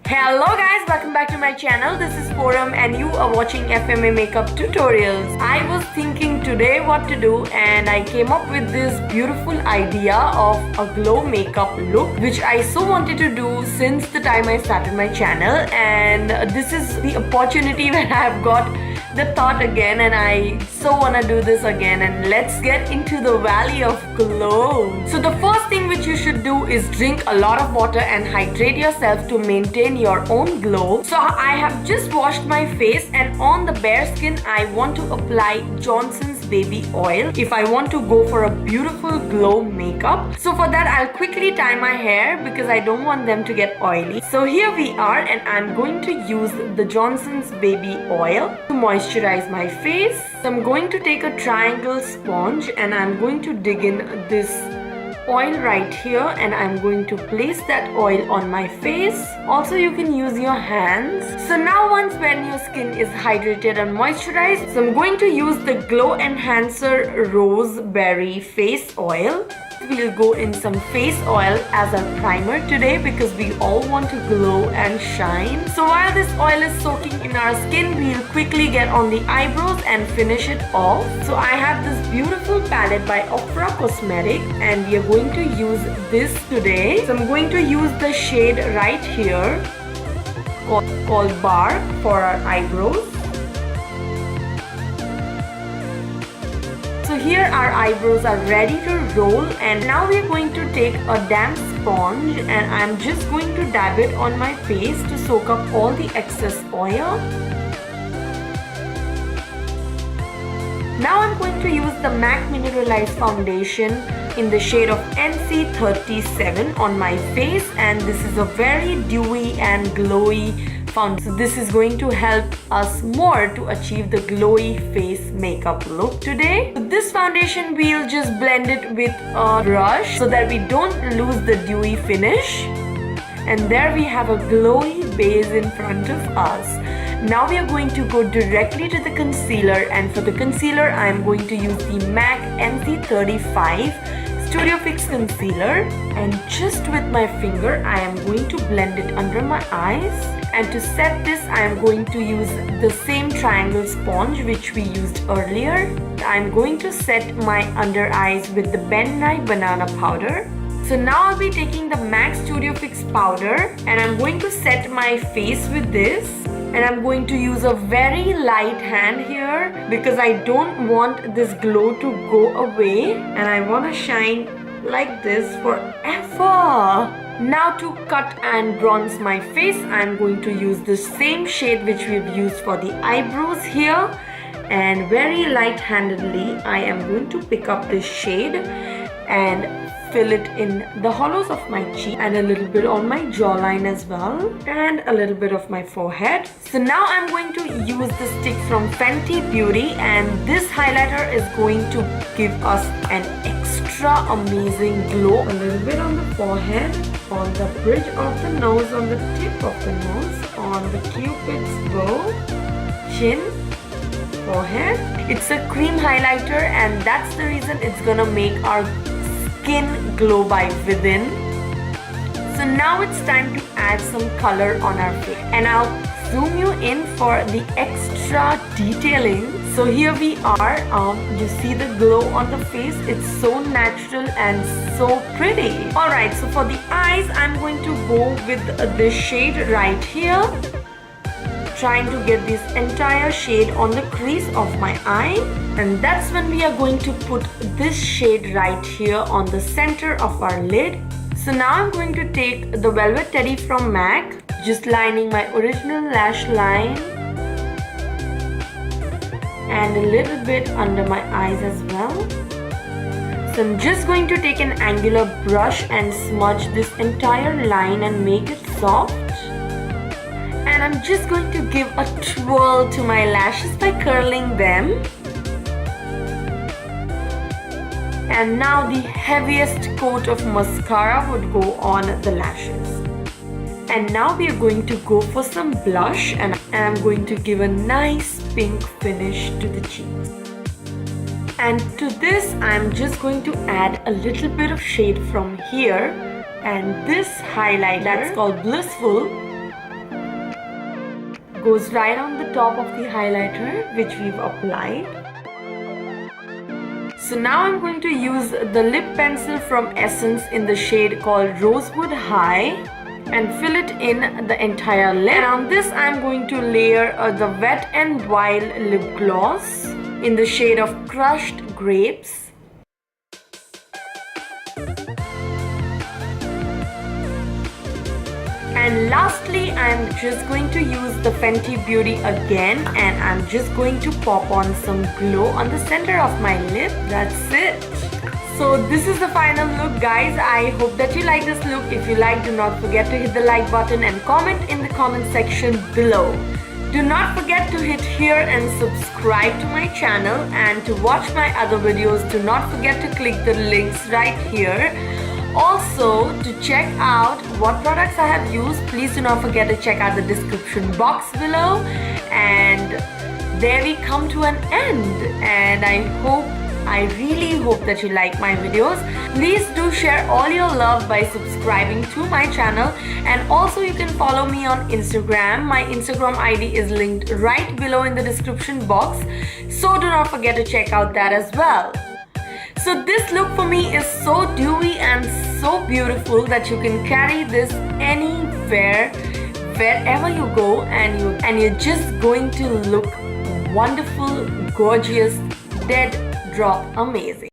Hello guys, welcome back to my channel. This is Forum and you are watching FMA makeup tutorials. I was thinking today what to do and I came up with this beautiful idea of a glow makeup look which I so wanted to do since the time I started my channel, and this is the opportunity where I have got the thought again and I so wanna do this again, and let's get into the valley of glow. So the first thing which you should do is drink a lot of water and hydrate yourself to maintain your own glow. So I have just washed my face, and on the bare skin I want to apply Johnson's baby oil if I want to go for a beautiful glow makeup. So for that I'll quickly tie my hair because I don't want them to get oily. So here we are, and I'm going to use the Johnson's baby oil to moisturize my face. So I'm going to take a triangle sponge and I'm going to dig in this oil right here, and I'm going to place that oil on my face. Also you can use your hands. So now once when your skin is hydrated and moisturized, so I'm going to use the Glow Enhancer Rose Berry Face Oil. We'll go in some face oil as our primer today because we all want to glow and shine. So while this oil is soaking in our skin, we'll quickly get on the eyebrows and finish it off. So I have this beautiful palette by Ofra Cosmetic and we are going to use this today. So I'm going to use the shade right here called Bark for our eyebrows. So here our eyebrows are ready to roll, and now we're going to take a damp sponge and I'm just going to dab it on my face to soak up all the excess oil. Now I'm going to use the MAC Mineralize foundation in the shade of NC37 on my face, and this is a very dewy and glowy foundation. So this is going to help us more to achieve the glowy face makeup look today. So this foundation we'll just blend it with a brush so that we don't lose the dewy finish. And there we have a glowy base in front of us. Now we are going to go directly to the concealer, and for the concealer I am going to use the MAC NC35 Studio Fix Concealer, and just with my finger I am going to blend it under my eyes. And to set this I am going to use the same triangle sponge which we used earlier. I am going to set my under eyes with the Ben Nye Banana Powder. So now I'll be taking the MAC Studio Fix powder and I'm going to set my face with this. And I'm going to use a very light hand here because I don't want this glow to go away and I want to shine like this forever. Now to cut and bronze my face, I'm going to use the same shade which we've used for the eyebrows here, and very light-handedly I am going to pick up this shade and fill it in the hollows of my cheek and a little bit on my jawline as well, and a little bit of my forehead. So now I'm going to use the stick from Fenty Beauty, and this highlighter is going to give us an extra amazing glow. A little bit on the forehead, on the bridge of the nose, on the tip of the nose, on the cupid's bow, chin, forehead. It's a cream highlighter and that's the reason it's gonna make our skin glow by within. So now it's time to add some color on our face, and I'll zoom you in for the extra detailing. So here we are, you see the glow on the face. It's so natural and so pretty. Alright, so for the eyes I'm going to go with this shade right here, trying to get this entire shade on the crease of my eye. And that's when we are going to put this shade right here on the center of our lid. So now I'm going to take the Velvet Teddy from MAC, just lining my original lash line and a little bit under my eyes as well. So I'm just going to take an angular brush and smudge this entire line and make it soft. And I'm just going to give a twirl to my lashes by curling them. And now the heaviest coat of mascara would go on the lashes. And now we are going to go for some blush, and I'm going to give a nice pink finish to the cheeks. And to this I'm just going to add a little bit of shade from here, and this highlighter that's called Blissful goes right on the top of the highlighter which we've applied. So now I'm going to use the lip pencil from Essence in the shade called Rosewood High and fill it in the entire lip. And on this I'm going to layer the Wet n Wild lip gloss in the shade of Crushed Grapes. And lastly, I'm just going to use the Fenty Beauty again, and I'm just going to pop on some glow on the center of my lip. That's it. So this is the final look, guys. I hope that you like this look. If you like, do not forget to hit the like button and comment in the comment section below. Do not forget to hit here and subscribe to my channel, and to watch my other videos, do not forget to click the links right here. Also, to check out what products I have used, please do not forget to check out the description box below. And there we come to an end, and I really hope that you like my videos. Please do share all your love by subscribing to my channel, and also you can follow me on Instagram. My Instagram ID is linked right below in the description box, so do not forget to check out that as well. So this look for me is so dewy and so beautiful that you can carry this anywhere, wherever you go, and you're just going to look wonderful, gorgeous, dead drop amazing.